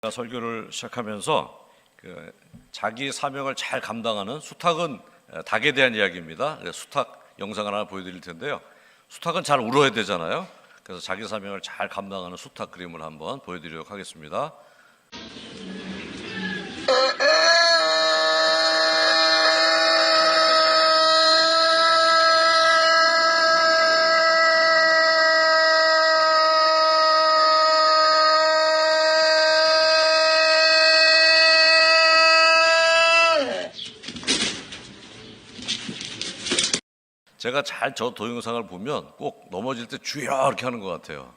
설교를 시작하면서 자기 사명을 잘 감당하는 수탉은 닭에 대한 이야기입니다. 수탉 영상을 하나 보여드릴 텐데요. 수탉은 잘 울어야 되잖아요. 그래서 자기 사명을 잘 감당하는 수탉 그림을 한번 보여드리도록 하겠습니다. 제가 잘 저 동영상을 보면 꼭 넘어질 때 주여 이렇게 하는 것 같아요.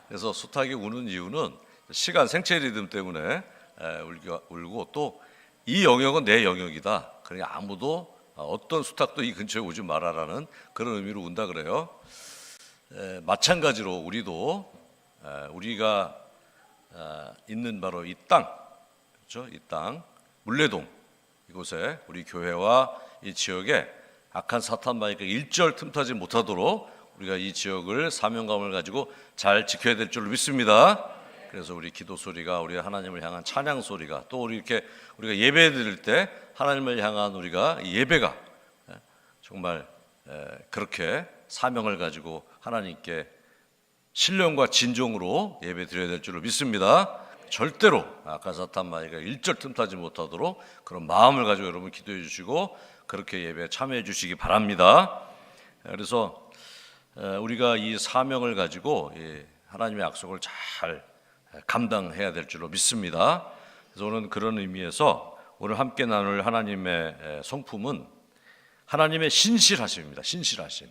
그래서 수탉이 우는 이유는 시간, 생체 리듬 때문에 울고, 또 이 영역은 내 영역이다. 그러니까 아무도 어떤 수탉도 이 근처에 오지 마라라는 그런 의미로 운다 그래요. 마찬가지로 우리도 우리가 있는 바로 이 땅, 그렇죠? 이 땅, 물레동 이곳에 우리 교회와 이 지역에 악한 사탄 마귀가 일절 틈타지 못하도록 우리가 이 지역을 사명감을 가지고 잘 지켜야 될 줄 믿습니다. 그래서 우리 기도 소리가, 우리 하나님을 향한 찬양 소리가, 또 우리가 예배 드릴 때 하나님을 향한 우리가 예배가 정말 그렇게 사명을 가지고 하나님께 신령과 진정으로 예배 드려야 될 줄 믿습니다. 절대로 악한 사탄 마귀가 일절 틈타지 못하도록 그런 마음을 가지고 여러분 기도해 주시고 그렇게 예배에 참여해 주시기 바랍니다. 그래서 우리가 이 사명을 가지고 하나님의 약속을 잘 감당해야 될 줄로 믿습니다. 그래서 오늘 그런 의미에서 오늘 함께 나눌 하나님의 성품은 하나님의 신실하심입니다. 신실하심.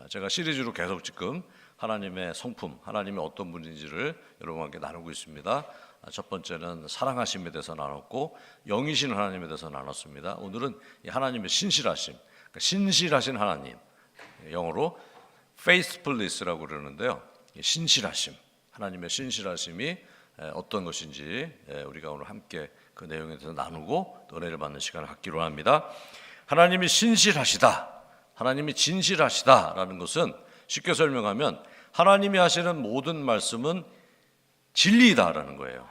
제가 시리즈로 계속 지금 하나님의 성품, 하나님의 어떤 분인지를 여러분과 함께 나누고 있습니다. 첫 번째는 사랑하심에 대해서 나눴고, 영이신 하나님에 대해서 나눴습니다. 오늘은 하나님의 신실하심, 그러니까 신실하신 하나님, 영어로 faithfulness라고 그러는데요. 신실하심, 하나님의 신실하심이 어떤 것인지 우리가 오늘 함께 그 내용에 대해서 나누고 은혜를 받는 시간을 갖기로 합니다. 하나님이 신실하시다, 하나님이 진실하시다라는 것은 쉽게 설명하면 하나님이 하시는 모든 말씀은 진리다라는 거예요.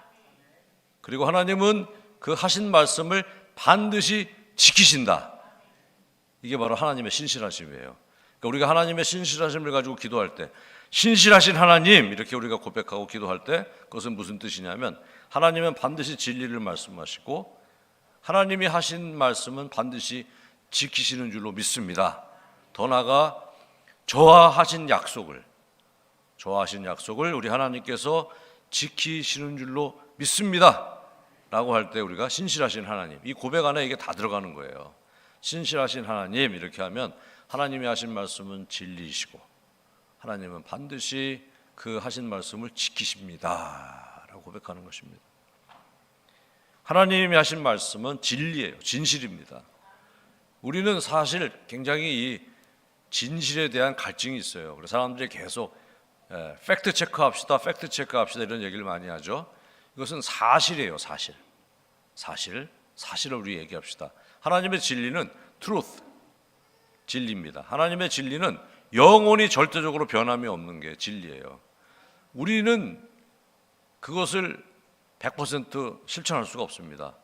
그리고 하나님은 그 하신 말씀을 반드시 지키신다. 이게 바로 하나님의 신실하심이에요. 그러니까 우리가 하나님의 신실하심을 가지고 기도할 때, 신실하신 하나님 이렇게 우리가 고백하고 기도할 때 그것은 무슨 뜻이냐면 하나님은 반드시 진리를 말씀하시고 하나님이 하신 말씀은 반드시 지키시는 줄로 믿습니다. 더 나아가 저하하신 약속을 우리 하나님께서 지키시는 줄로 믿습니다 라고 할 때 우리가 신실하신 하나님, 이 고백 안에 이게 다 들어가는 거예요. 신실하신 하나님 이렇게 하면 하나님이 하신 말씀은 진리이시고 하나님은 반드시 그 하신 말씀을 지키십니다 라고 고백하는 것입니다. 하나님이 하신 말씀은 진리예요. 진실입니다. 우리는 사실 굉장히 이 진실에 대한 갈증이 있어요. 그래서 사람들이 계속 팩트 체크합시다, 팩트 체크합시다 이런 얘기를 많이 하죠. 이것은 사실이에요. 사실을 우리 얘기합시다. 하나님의 진리는 truth, 진리입니다. 하나님의 진리는 영원히 절대적으로 변함이 없는 게 진리예요. 우리는 그것을 100% 실천할 수가 없습니다.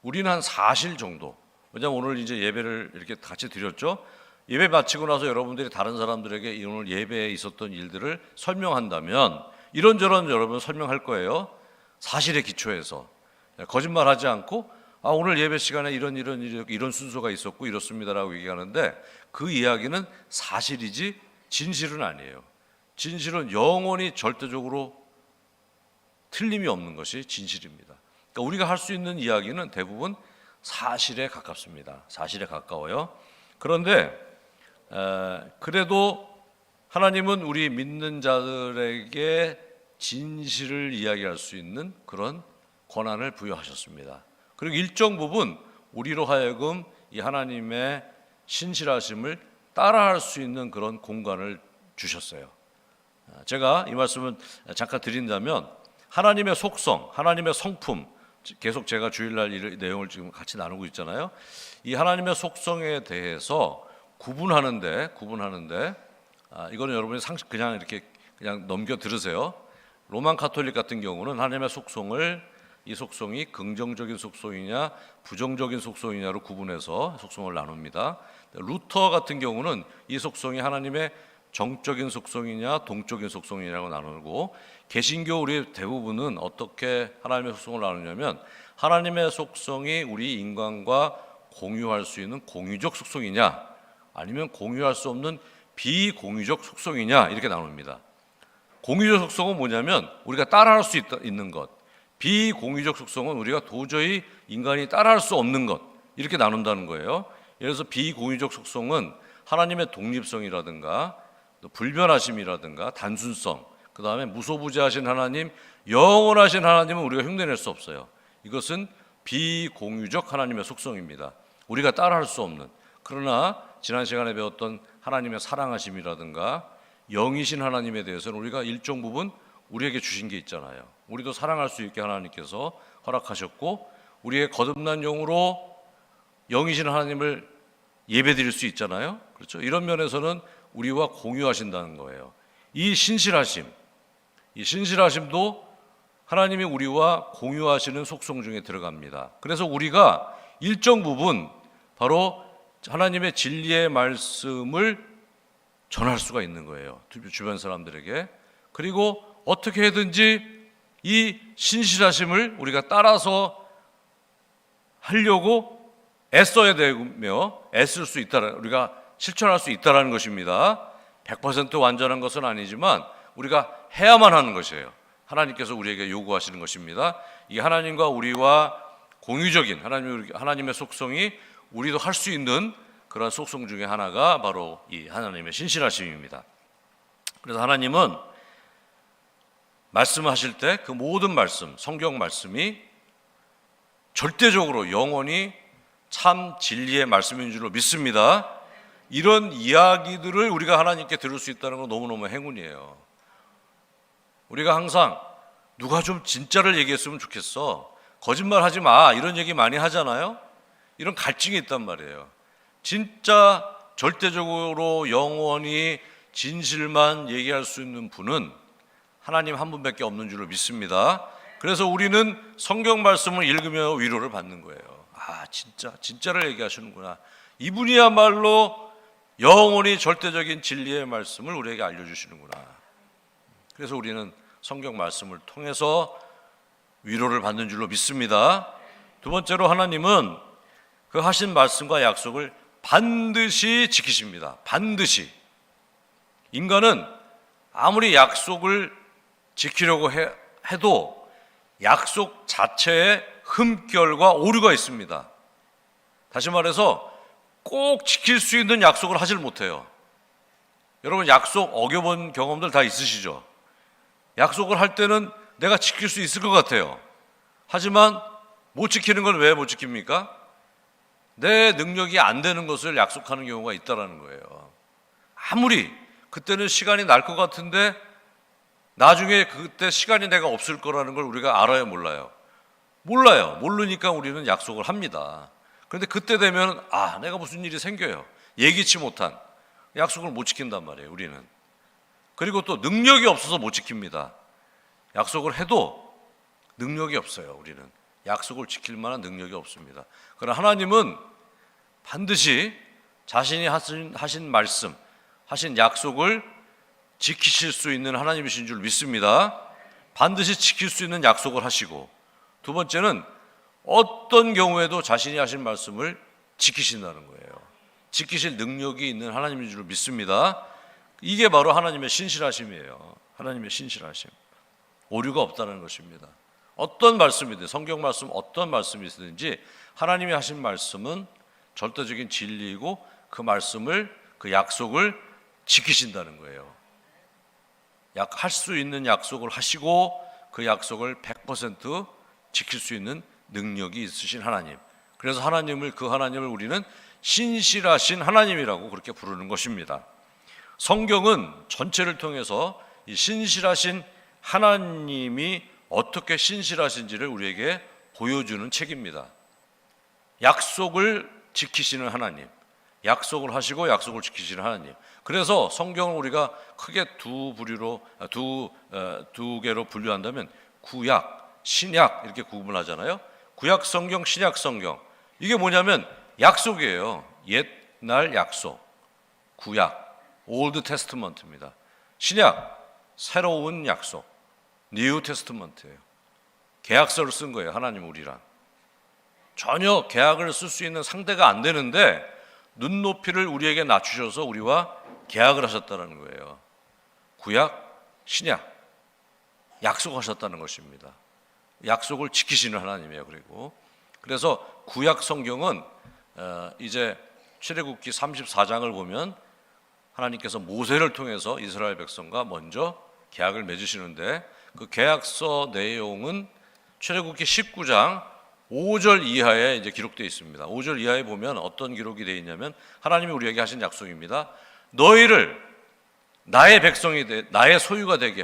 우리는 한 사실 정도. 왜냐하면 오늘 이제 예배를 이렇게 같이 드렸죠. 예배 마치고 나서 여러분들이 다른 사람들에게 오늘 예배에 있었던 일들을 설명한다면 이런저런 여러분 설명할 거예요. 사실에 기초해서 거짓말하지 않고 오늘 예배 시간에 이런 순서가 있었고 이렇습니다라고 얘기하는데 그 이야기는 사실이지 진실은 아니에요. 진실은 영원히 절대적으로 틀림이 없는 것이 진실입니다. 그러니까 우리가 할 수 있는 이야기는 대부분 사실에 가깝습니다. 사실에 가까워요. 그런데 그래도 하나님은 우리 믿는 자들에게 진실을 이야기할 수 있는 그런 권한을 부여하셨습니다. 그리고 일정 부분 우리로 하여금 이 하나님의 신실하심을 따라할 수 있는 그런 공간을 주셨어요. 제가 이 말씀을 잠깐 드린다면 하나님의 속성, 하나님의 성품, 계속 제가 주일날 이 내용을 지금 같이 나누고 있잖아요. 이 하나님의 속성에 대해서 구분하는데 이거는 여러분이 그냥 이렇게 그냥 넘겨 들으세요. 로만 카톨릭 같은 경우는 하나님의 속성을 이 속성이 긍정적인 속성이냐 부정적인 속성이냐로 구분해서 속성을 나눕니다. 루터 같은 경우는 이 속성이 하나님의 정적인 속성이냐 동적인 속성이냐고 나누고, 개신교 우리 대부분은 어떻게 하나님의 속성을 나누냐면 하나님의 속성이 우리 인간과 공유할 수 있는 공유적 속성이냐 아니면 공유할 수 없는 비공유적 속성이냐 이렇게 나눕니다. 공유적 속성은 뭐냐면 우리가 따라할 수 있는 것, 비공유적 속성은 우리가 도저히 인간이 따라할 수 없는 것, 이렇게 나눈다는 거예요. 예를 들어서 비공유적 속성은 하나님의 독립성이라든가 불변하심이라든가 단순성, 그 다음에 무소부재하신 하나님, 영원하신 하나님은 우리가 흉내낼 수 없어요. 이것은 비공유적 하나님의 속성입니다. 우리가 따라할 수 없는. 그러나 지난 시간에 배웠던 하나님의 사랑하심이라든가 영이신 하나님에 대해서는 우리가 일정 부분 우리에게 주신 게 있잖아요. 우리도 사랑할 수 있게 하나님께서 허락하셨고, 우리의 거듭난 영으로 영이신 하나님을 예배드릴 수 있잖아요. 그렇죠? 이런 면에서는 우리와 공유하신다는 거예요. 이 신실하심도 하나님이 우리와 공유하시는 속성 중에 들어갑니다. 그래서 우리가 일정 부분 바로 하나님의 진리의 말씀을 전할 수가 있는 거예요. 주변 사람들에게. 그리고 어떻게 해든지 이 신실하심을 우리가 따라서 하려고 애써야 되며 애쓸 수 있다, 우리가 실천할 수 있다는 것입니다. 100% 완전한 것은 아니지만 우리가 해야만 하는 것이에요. 하나님께서 우리에게 요구하시는 것입니다. 이 하나님과 우리와 공유적인 하나님의 속성이 우리도 할 수 있는 그런 속성 중에 하나가 바로 이 하나님의 신실하심입니다. 그래서 하나님은 말씀하실 때 그 모든 말씀, 성경 말씀이 절대적으로 영원히 참 진리의 말씀인 줄로 믿습니다. 이런 이야기들을 우리가 하나님께 들을 수 있다는 건 너무너무 행운이에요. 우리가 항상 누가 좀 진짜를 얘기했으면 좋겠어, 거짓말 하지 마, 이런 얘기 많이 하잖아요. 이런 갈증이 있단 말이에요. 진짜 절대적으로 영원히 진실만 얘기할 수 있는 분은 하나님 한 분밖에 없는 줄로 믿습니다. 그래서 우리는 성경 말씀을 읽으며 위로를 받는 거예요. 아, 진짜를 얘기하시는구나. 이분이야말로 영원히 절대적인 진리의 말씀을 우리에게 알려주시는구나. 그래서 우리는 성경 말씀을 통해서 위로를 받는 줄로 믿습니다. 두 번째로 하나님은 그 하신 말씀과 약속을 반드시 지키십니다. 반드시. 인간은 아무리 약속을 지키려고 해도 약속 자체에 흠결과 오류가 있습니다. 다시 말해서 꼭 지킬 수 있는 약속을 하질 못해요. 여러분 약속 어겨본 경험들 다 있으시죠? 약속을 할 때는 내가 지킬 수 있을 것 같아요. 하지만 못 지키는 건 왜 못 지킵니까? 내 능력이 안 되는 것을 약속하는 경우가 있다는 거예요. 아무리 그때는 시간이 날 것 같은데 나중에 그때 시간이 내가 없을 거라는 걸 우리가 알아요, 몰라요? 몰라요. 모르니까 우리는 약속을 합니다. 그런데 그때 되면 내가 무슨 일이 생겨요. 예기치 못한 약속을 못 지킨단 말이에요, 우리는. 그리고 또 능력이 없어서 못 지킵니다. 약속을 해도 능력이 없어요, 우리는. 약속을 지킬 만한 능력이 없습니다. 그러나 하나님은 반드시 자신이 하신 말씀, 하신 약속을 지키실 수 있는 하나님이신 줄 믿습니다. 반드시 지킬 수 있는 약속을 하시고, 두 번째는 어떤 경우에도 자신이 하신 말씀을 지키신다는 거예요. 지키실 능력이 있는 하나님인 줄 믿습니다. 이게 바로 하나님의 신실하심이에요. 하나님의 신실하심. 오류가 없다는 것입니다. 어떤 말씀이든, 성경 말씀 어떤 말씀이든지 하나님이 하신 말씀은 절대적인 진리이고 그 말씀을, 그 약속을 지키신다는 거예요. 할 수 있는 약속을 하시고 그 약속을 100% 지킬 수 있는 능력이 있으신 하나님. 그래서 그 하나님을 우리는 신실하신 하나님이라고 그렇게 부르는 것입니다. 성경은 전체를 통해서 이 신실하신 하나님이 어떻게 신실하신지를 우리에게 보여주는 책입니다. 약속을 지키시는 하나님, 약속을 하시고 약속을 지키시는 하나님. 그래서 성경을 우리가 크게 두 개로 분류한다면 구약, 신약 이렇게 구분을 하잖아요. 구약 성경, 신약 성경. 이게 뭐냐면 약속이에요. 옛날 약속. 구약, 올드 테스트먼트입니다. 신약, 새로운 약속. 뉴 테스트먼트예요. 계약서를 쓴 거예요. 하나님 우리랑. 전혀 계약을 쓸 수 있는 상대가 안 되는데 눈높이를 우리에게 낮추셔서 우리와 계약을 하셨다는 거예요. 구약, 신약. 약속하셨다는 것입니다. 약속을 지키시는 하나님이에요. 그래서 구약 성경은 이제 출애굽기 34장을 보면 하나님께서 모세를 통해서 이스라엘 백성과 먼저 계약을 맺으시는데 그 계약서 내용은 출애굽기 19장 5절 이하에 이제 기록되어 있습니다. 5절 이하에 보면 어떤 기록이 되어 있냐면 하나님이 우리에게 하신 약속입니다. 너희를 나의 백성이 나의 소유가 되게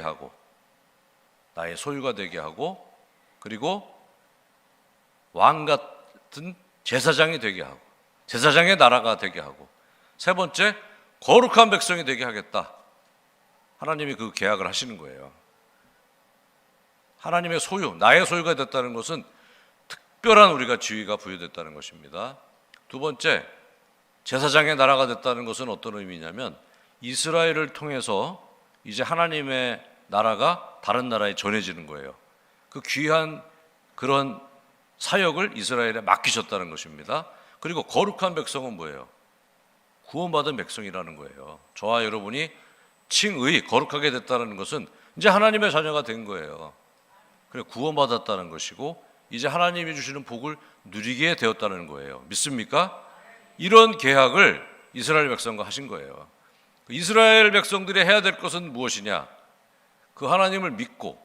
하고 그리고 왕 같은 제사장이 되게 하고 제사장의 나라가 되게 하고 세 번째 거룩한 백성이 되게 하겠다. 하나님이 그 계약을 하시는 거예요. 하나님의 소유, 나의 소유가 됐다는 것은 특별한 우리가 지위가 부여됐다는 것입니다. 두 번째, 제사장의 나라가 됐다는 것은 어떤 의미냐면 이스라엘을 통해서 이제 하나님의 나라가 다른 나라에 전해지는 거예요. 그 귀한 그런 사역을 이스라엘에 맡기셨다는 것입니다. 그리고 거룩한 백성은 뭐예요? 구원받은 백성이라는 거예요. 저와 여러분이 칭의 거룩하게 됐다는 것은 이제 하나님의 자녀가 된 거예요. 그래 구원받았다는 것이고 이제 하나님이 주시는 복을 누리게 되었다는 거예요. 믿습니까? 이런 계약을 이스라엘 백성과 하신 거예요. 이스라엘 백성들이 해야 될 것은 무엇이냐? 그 하나님을 믿고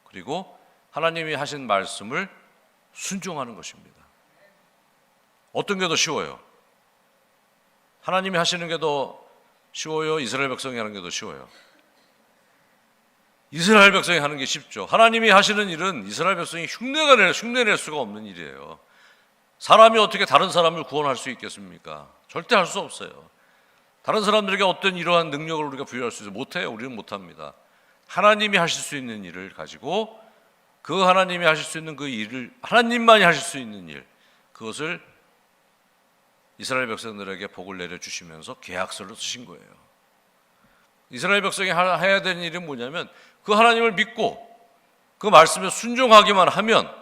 그리고 하나님이 하신 말씀을 순종하는 것입니다. 어떤 게 더 쉬워요? 하나님이 하시는 게 더 쉬워요? 이스라엘 백성이 하는 게 더 쉬워요? 이스라엘 백성이 하는 게 쉽죠. 하나님이 하시는 일은 이스라엘 백성이 흉내낼 수가 없는 일이에요. 사람이 어떻게 다른 사람을 구원할 수 있겠습니까? 절대 할 수 없어요. 다른 사람들에게 어떤 이러한 능력을 우리가 부여할 수 있어요? 못해요. 우리는 못합니다. 하나님이 하실 수 있는 일을 가지고 그 하나님이 하실 수 있는 그 일을 하나님만이 하실 수 있는 일 그것을 이스라엘 백성들에게 복을 내려주시면서 계약서를 쓰신 거예요. 이스라엘 백성이 해야 되는 일은 뭐냐면 그 하나님을 믿고 그 말씀에 순종하기만 하면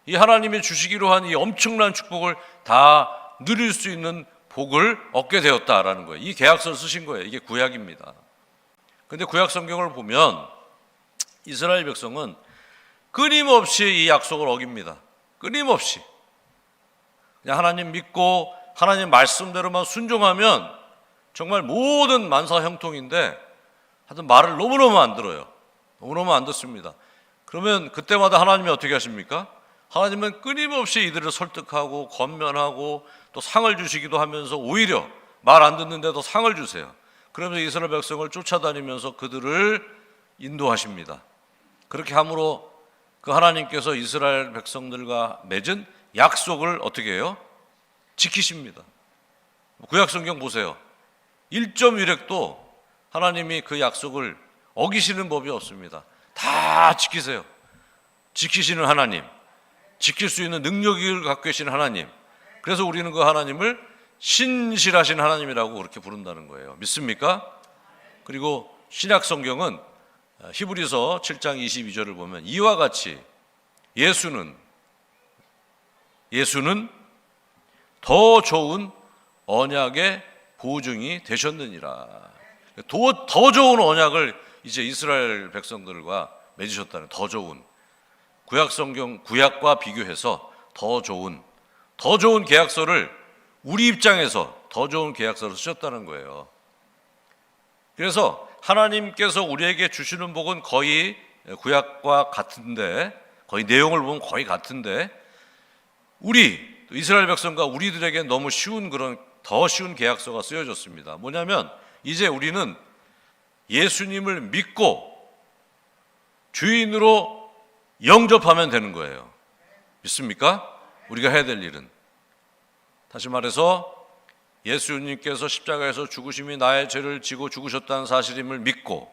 이 하나님이 주시기로 한 이 엄청난 축복을 다 누릴 수 있는 복을 얻게 되었다라는 거예요. 이 계약서를 쓰신 거예요. 이게 구약입니다. 그런데 구약 성경을 보면 이스라엘 백성은 끊임없이 이 약속을 어깁니다. 끊임없이 그냥 하나님 믿고 하나님 말씀대로만 순종하면 정말 모든 만사 형통인데 하여튼 말을 너무너무 안 들어요. 너무너무 안 듣습니다. 그러면 그때마다 하나님이 어떻게 하십니까? 하나님은 끊임없이 이들을 설득하고 권면하고 또 상을 주시기도 하면서 오히려 말 안 듣는데도 상을 주세요. 그러면서 이스라엘 백성을 쫓아다니면서 그들을 인도하십니다. 그렇게 함으로 그 하나님께서 이스라엘 백성들과 맺은 약속을 어떻게 해요? 지키십니다. 구약 성경 보세요. 1.1획도 하나님이 그 약속을 어기시는 법이 없습니다. 다 지키세요. 지키시는 하나님, 지킬 수 있는 능력을 갖고 계신 하나님. 그래서 우리는 그 하나님을 신실하신 하나님이라고 그렇게 부른다는 거예요. 믿습니까? 그리고 신약 성경은 히브리서 7장 22절을 보면 이와 같이 예수는 더 좋은 언약의 보증이 되셨느니라. 더 좋은 언약을 이제 이스라엘 백성들과 맺으셨다는 더 좋은 구약 성경 구약과 비교해서 더 좋은 계약서를 우리 입장에서 더 좋은 계약서를 쓰셨다는 거예요. 그래서 하나님께서 우리에게 주시는 복은 거의 구약과 같은데 거의 내용을 보면 거의 같은데 우리 이스라엘 백성과 우리들에게 너무 쉬운 그런 더 쉬운 계약서가 쓰여졌습니다. 뭐냐면 이제 우리는 예수님을 믿고 주인으로 영접하면 되는 거예요. 믿습니까? 우리가 해야 될 일은 다시 말해서 예수님께서 십자가에서 죽으심이 나의 죄를 지고 죽으셨다는 사실임을 믿고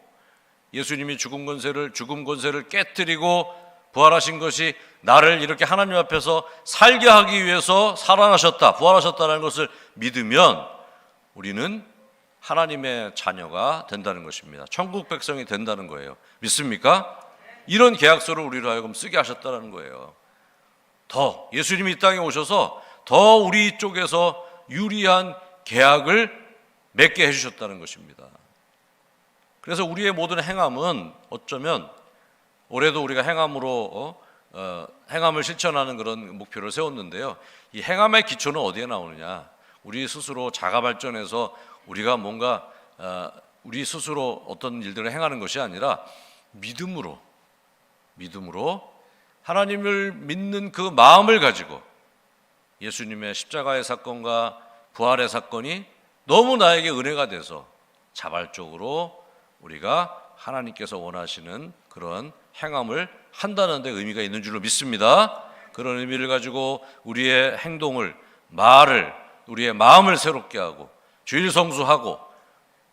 예수님이 죽음 권세를 깨뜨리고 부활하신 것이 나를 이렇게 하나님 앞에서 살게 하기 위해서 살아나셨다, 부활하셨다는 것을 믿으면 우리는 하나님의 자녀가 된다는 것입니다. 천국 백성이 된다는 거예요. 믿습니까? 이런 계약서를 우리로 하여금 쓰게 하셨다는 거예요. 더 예수님이 이 땅에 오셔서 더 우리 쪽에서 유리한 계약을 맺게 해주셨다는 것입니다. 그래서 우리의 모든 행함은 어쩌면 올해도 우리가 행함으로 행함을 실천하는 그런 목표를 세웠는데요. 이 행함의 기초는 어디에 나오느냐? 우리 스스로 자가 발전해서 우리가 뭔가 우리 스스로 어떤 일들을 행하는 것이 아니라 믿음으로 하나님을 믿는 그 마음을 가지고 예수님의 십자가의 사건과 부활의 사건이 너무 나에게 은혜가 돼서 자발적으로 우리가 하나님께서 원하시는 그런 행함을 한다는 데 의미가 있는 줄로 믿습니다. 그런 의미를 가지고 우리의 행동을, 말을, 우리의 마음을 새롭게 하고 주일 성수하고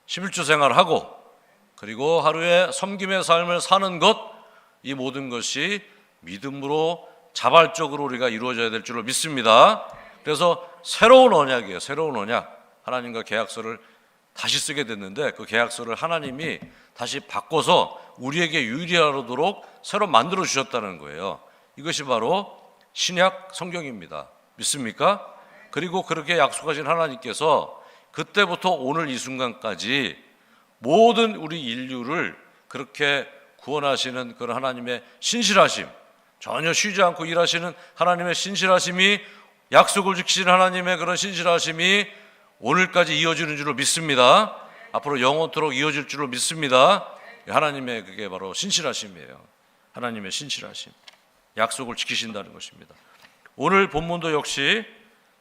11주 생활하고 그리고 하루에 섬김의 삶을 사는 것, 이 모든 것이 믿음으로 자발적으로 우리가 이루어져야 될 줄로 믿습니다. 그래서 새로운 언약이에요. 새로운 언약. 하나님과 계약서를 다시 쓰게 됐는데 그 계약서를 하나님이 다시 바꿔서 우리에게 유리하도록 새로 만들어 주셨다는 거예요. 이것이 바로 신약 성경입니다. 믿습니까? 그리고 그렇게 약속하신 하나님께서 그때부터 오늘 이 순간까지 모든 우리 인류를 그렇게 구원하시는 그런 하나님의 신실하심, 전혀 쉬지 않고 일하시는 하나님의 신실하심이, 약속을 지키시는 하나님의 그런 신실하심이 오늘까지 이어지는 줄로 믿습니다. 앞으로 영원토록 이어질 줄로 믿습니다. 하나님의 그게 바로 신실하심이에요. 하나님의 신실하심, 약속을 지키신다는 것입니다. 오늘 본문도 역시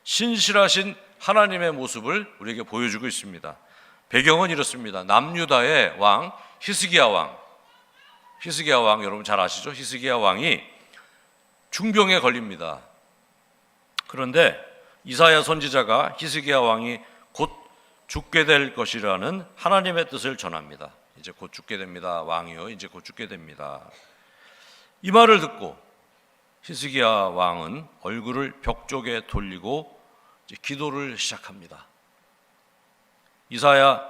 신실하신 하나님의 모습을 우리에게 보여주고 있습니다. 배경은 이렇습니다. 남유다의 왕 히스기야 왕 여러분 잘 아시죠? 히스기야 왕이 중병에 걸립니다. 그런데 이사야 선지자가 히스기야 왕이 곧 죽게 될 것이라는 하나님의 뜻을 전합니다. 이제 곧 죽게 됩니다. 왕이요, 이제 곧 죽게 됩니다. 이 말을 듣고 히스기야 왕은 얼굴을 벽 쪽에 돌리고 이제 기도를 시작합니다. 이사야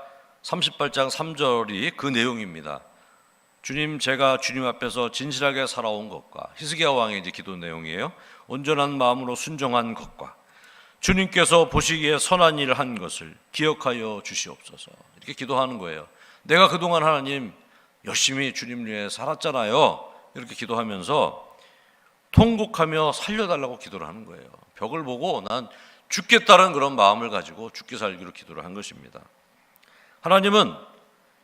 38장 3절이 그 내용입니다. 주님, 제가 주님 앞에서 진실하게 살아온 것과, 히스기야 왕의 이제 기도 내용이에요. 온전한 마음으로 순종한 것과 주님께서 보시기에 선한 일을 한 것을 기억하여 주시옵소서. 이렇게 기도하는 거예요. 내가 그동안 하나님 열심히 주님 위해 살았잖아요. 이렇게 기도하면서 통곡하며 살려달라고 기도를 하는 거예요. 벽을 보고 난 죽겠다는 그런 마음을 가지고 죽기 살기로 기도를 한 것입니다. 하나님은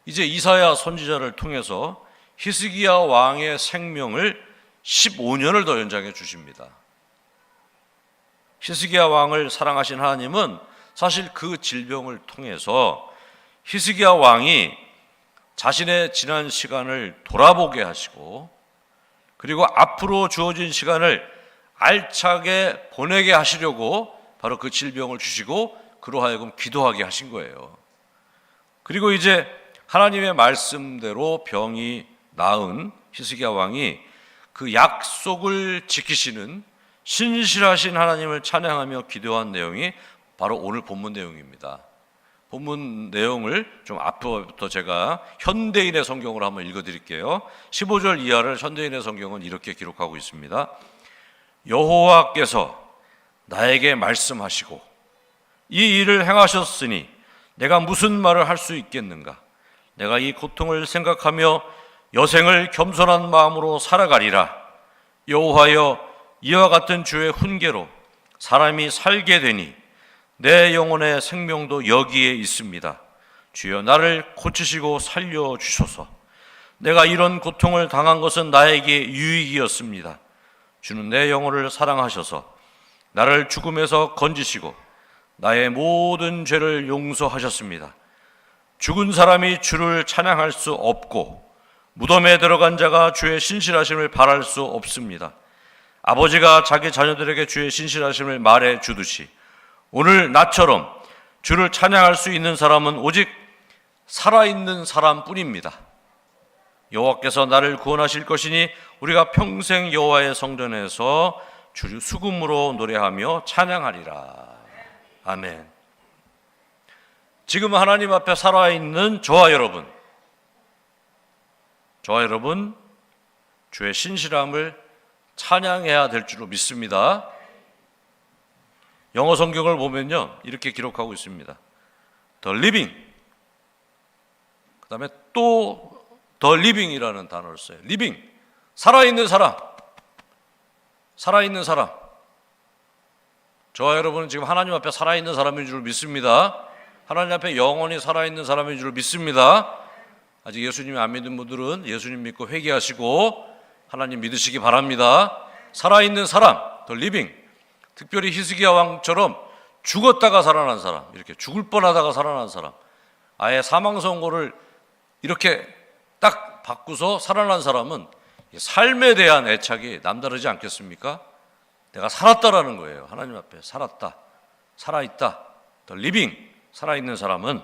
이제 이사야 선지자를 통해서 히스기야 왕의 생명을 15년을 더 연장해 주십니다. 히스기야 왕을 사랑하신 하나님은 사실 그 질병을 통해서 히스기야 왕이 자신의 지난 시간을 돌아보게 하시고 그리고 앞으로 주어진 시간을 알차게 보내게 하시려고 바로 그 질병을 주시고 그로 하여금 기도하게 하신 거예요. 그리고 이제 하나님의 말씀대로 병이 나은 히스기야 왕이 그 약속을 지키시는 신실하신 하나님을 찬양하며 기도한 내용이 바로 오늘 본문 내용입니다. 본문 내용을 좀 앞부터 제가 현대인의 성경으로 한번 읽어드릴게요. 15절 이하를 현대인의 성경은 이렇게 기록하고 있습니다. 여호와께서 나에게 말씀하시고 이 일을 행하셨으니 내가 무슨 말을 할 수 있겠는가? 내가 이 고통을 생각하며 여생을 겸손한 마음으로 살아가리라. 여호와여, 이와 같은 주의 훈계로 사람이 살게 되니 내 영혼의 생명도 여기에 있습니다. 주여 나를 고치시고 살려주소서. 내가 이런 고통을 당한 것은 나에게 유익이었습니다. 주는 내 영혼을 사랑하셔서 나를 죽음에서 건지시고 나의 모든 죄를 용서하셨습니다. 죽은 사람이 주를 찬양할 수 없고 무덤에 들어간 자가 주의 신실하심을 바랄 수 없습니다. 아버지가 자기 자녀들에게 주의 신실하심을 말해 주듯이 오늘 나처럼 주를 찬양할 수 있는 사람은 오직 살아있는 사람뿐입니다. 여호와께서 나를 구원하실 것이니 우리가 평생 여호와의 성전에서 주를 수금으로 노래하며 찬양하리라. 아멘. 지금 하나님 앞에 살아있는 저와 여러분, 주의 신실함을 찬양해야 될 줄로 믿습니다. 영어 성경을 보면요, 이렇게 기록하고 있습니다. The living, 그 다음에 또 The living이라는 단어를 써요. living, 살아있는 사람. 저와 여러분은 지금 하나님 앞에 살아있는 사람인 줄 믿습니다. 하나님 앞에 영원히 살아있는 사람인 줄 믿습니다. 아직 예수님 안 믿는 분들은 예수님 믿고 회개하시고 하나님 믿으시기 바랍니다. 살아있는 사람, The living. 특별히 히스기야 왕처럼 죽었다가 살아난 사람, 이렇게 죽을 뻔하다가 살아난 사람, 아예 사망 선고를 이렇게 딱 받고서 살아난 사람은 삶에 대한 애착이 남다르지 않겠습니까? 내가 살았다라는 거예요. 하나님 앞에 살았다, 살아있다. The living, 살아있는 사람은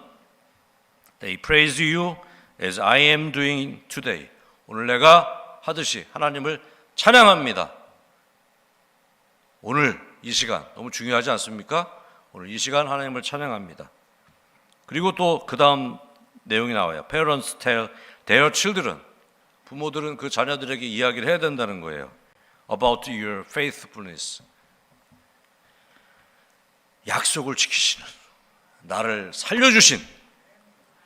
They praise you as I am doing today. 오늘 내가 하듯이 하나님을 찬양합니다. 오늘 이 시간 너무 중요하지 않습니까? 오늘 이 시간 하나님을 찬양합니다. 그리고 또 그 다음 내용이 나와요. Parents tell their children. 부모들은 그 자녀들에게 이야기를 해야 된다는 거예요. About your faithfulness. 약속을 지키시는, 나를 살려주신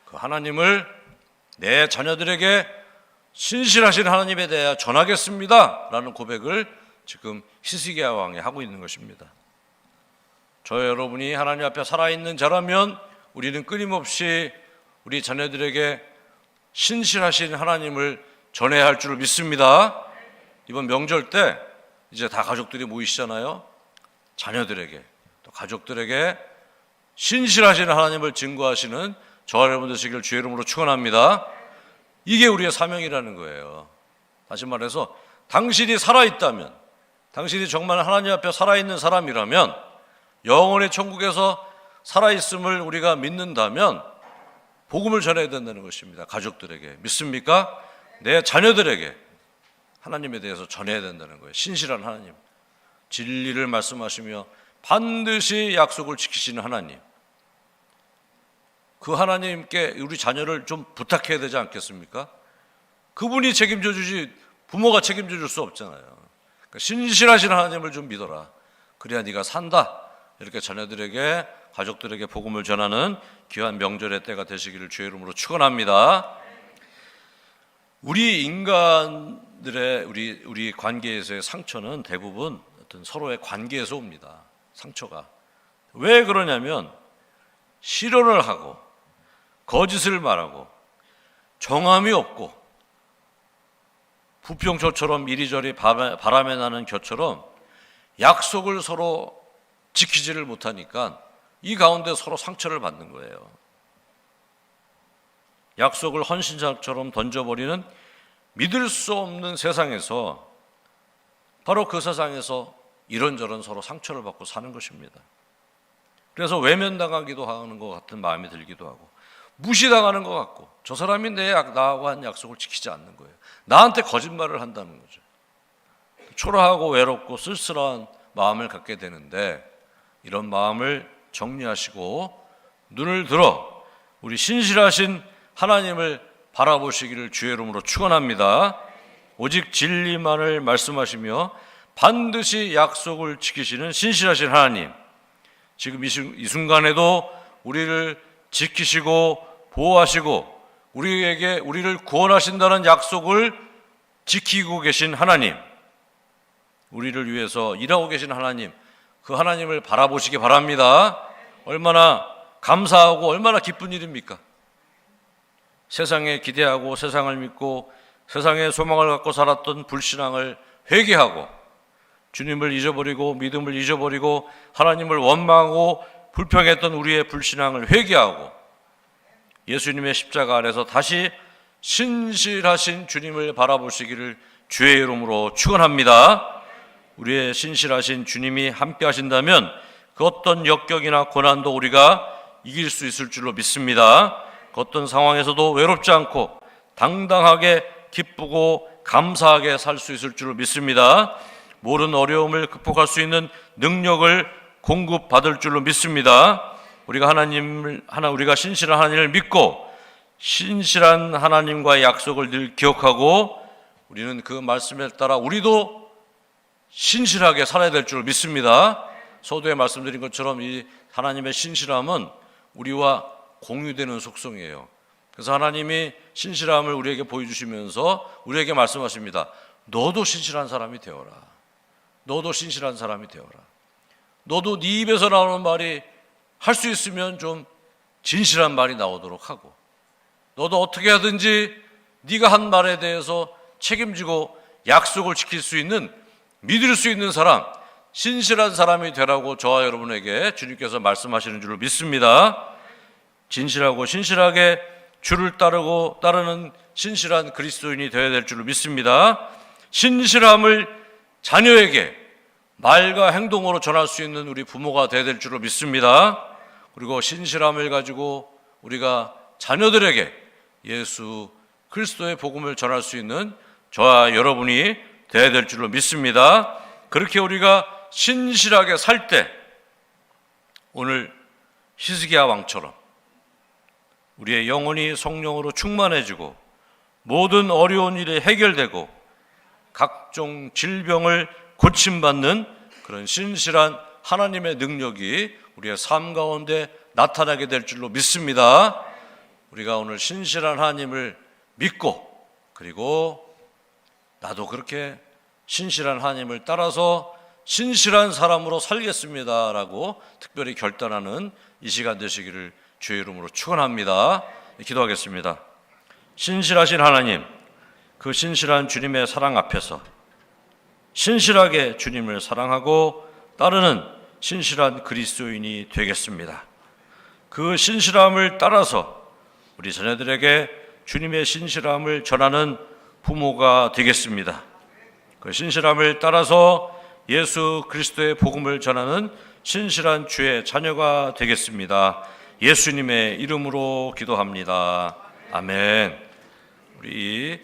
그 하나님을 내 자녀들에게 신실하신 하나님에 대해 전하겠습니다 라는 고백을 지금 히스기야 왕이 하고 있는 것입니다. 저 여러분이 하나님 앞에 살아있는 자라면 우리는 끊임없이 우리 자녀들에게 신실하신 하나님을 전해야 할 줄 믿습니다. 이번 명절 때 이제 다 가족들이 모이시잖아요. 자녀들에게 또 가족들에게 신실하신 하나님을 증거하시는 저와 여러분 되시길 주의 이름으로 축원합니다. 이게 우리의 사명이라는 거예요. 다시 말해서 당신이 살아있다면, 당신이 정말 하나님 앞에 살아있는 사람이라면, 영원의 천국에서 살아있음을 우리가 믿는다면 복음을 전해야 된다는 것입니다. 가족들에게. 믿습니까? 내 자녀들에게 하나님에 대해서 전해야 된다는 거예요. 신실한 하나님, 진리를 말씀하시며 반드시 약속을 지키시는 하나님, 그 하나님께 우리 자녀를 좀 부탁해야 되지 않겠습니까? 그분이 책임져 주지 부모가 책임져 줄 수 없잖아요. 그러니까 신실하신 하나님을 좀 믿어라. 그래야 네가 산다. 이렇게 자녀들에게, 가족들에게 복음을 전하는 귀한 명절의 때가 되시기를 주의 이름으로 축원합니다. 우리 인간들의 우리 관계에서의 상처는 대부분 어떤 서로의 관계에서 옵니다. 상처가. 왜 그러냐면 실언을 하고 거짓을 말하고 정함이 없고 부평초처럼 이리저리 바람에 나는 겨처럼 약속을 서로 지키지를 못하니까 이 가운데 서로 상처를 받는 거예요. 약속을 헌신자처럼 던져버리는 믿을 수 없는 세상에서, 바로 그 세상에서 이런저런 서로 상처를 받고 사는 것입니다. 그래서 외면당하기도 하는 것 같은 마음이 들기도 하고, 무시당하는 것 같고, 저 사람이 나하고 한 약속을 지키지 않는 거예요. 나한테 거짓말을 한다는 거죠. 초라하고 외롭고 쓸쓸한 마음을 갖게 되는데, 이런 마음을 정리하시고 눈을 들어 우리 신실하신 하나님을 바라보시기를 주의 이름으로 축원합니다. 오직 진리만을 말씀하시며 반드시 약속을 지키시는 신실하신 하나님, 지금 이 순간에도 우리를 지키시고 보호하시고 우리를 구원하신다는 약속을 지키고 계신 하나님, 우리를 위해서 일하고 계신 하나님, 그 하나님을 바라보시기 바랍니다. 얼마나 감사하고 얼마나 기쁜 일입니까? 세상에 기대하고 세상을 믿고 세상에 소망을 갖고 살았던 불신앙을 회개하고 주님을 잊어버리고 믿음을 잊어버리고 하나님을 원망하고 불평했던 우리의 불신앙을 회개하고 예수님의 십자가 아래서 다시 신실하신 주님을 바라보시기를 주의 이름으로 축원합니다. 우리의 신실하신 주님이 함께 하신다면 그 어떤 역경이나 고난도 우리가 이길 수 있을 줄로 믿습니다. 어떤 상황에서도 외롭지 않고 당당하게 기쁘고 감사하게 살 수 있을 줄로 믿습니다. 모든 어려움을 극복할 수 있는 능력을 공급받을 줄로 믿습니다. 우리가 우리가 신실한 하나님을 믿고 신실한 하나님과의 약속을 늘 기억하고 우리는 그 말씀에 따라 우리도 신실하게 살아야 될 줄 믿습니다. 서두에 말씀드린 것처럼 이 하나님의 신실함은 우리와 공유되는 속성이에요. 그래서 하나님이 신실함을 우리에게 보여주시면서 우리에게 말씀하십니다. 너도 신실한 사람이 되어라. 너도 신실한 사람이 되어라. 너도 네 입에서 나오는 말이 할 수 있으면 좀 진실한 말이 나오도록 하고, 너도 어떻게 하든지 네가 한 말에 대해서 책임지고 약속을 지킬 수 있는, 믿을 수 있는 사람, 신실한 사람이 되라고 저와 여러분에게 주님께서 말씀하시는 줄로 믿습니다. 진실하고 신실하게 주를 따르는 신실한 그리스도인이 되어야 될 줄로 믿습니다. 신실함을 자녀에게 말과 행동으로 전할 수 있는 우리 부모가 되어야 될 줄로 믿습니다. 그리고 신실함을 가지고 우리가 자녀들에게 예수 그리스도의 복음을 전할 수 있는 저와 여러분이 되어야 될 줄로 믿습니다. 그렇게 우리가 신실하게 살 때 오늘 히스기야 왕처럼 우리의 영혼이 성령으로 충만해지고 모든 어려운 일이 해결되고 각종 질병을 고침받는 그런 신실한 하나님의 능력이 우리의 삶 가운데 나타나게 될 줄로 믿습니다. 우리가 오늘 신실한 하나님을 믿고, 그리고 나도 그렇게 신실한 하나님을 따라서 신실한 사람으로 살겠습니다라고 특별히 결단하는 이 시간 되시기를 주의 이름으로 축원합니다. 기도하겠습니다. 신실하신 하나님, 그 신실한 주님의 사랑 앞에서 신실하게 주님을 사랑하고 따르는 신실한 그리스도인이 되겠습니다. 그 신실함을 따라서 우리 자녀들에게 주님의 신실함을 전하는 부모가 되겠습니다. 그 신실함을 따라서 예수 그리스도의 복음을 전하는 신실한 주의 자녀가 되겠습니다. 예수님의 이름으로 기도합니다. 아멘. 우리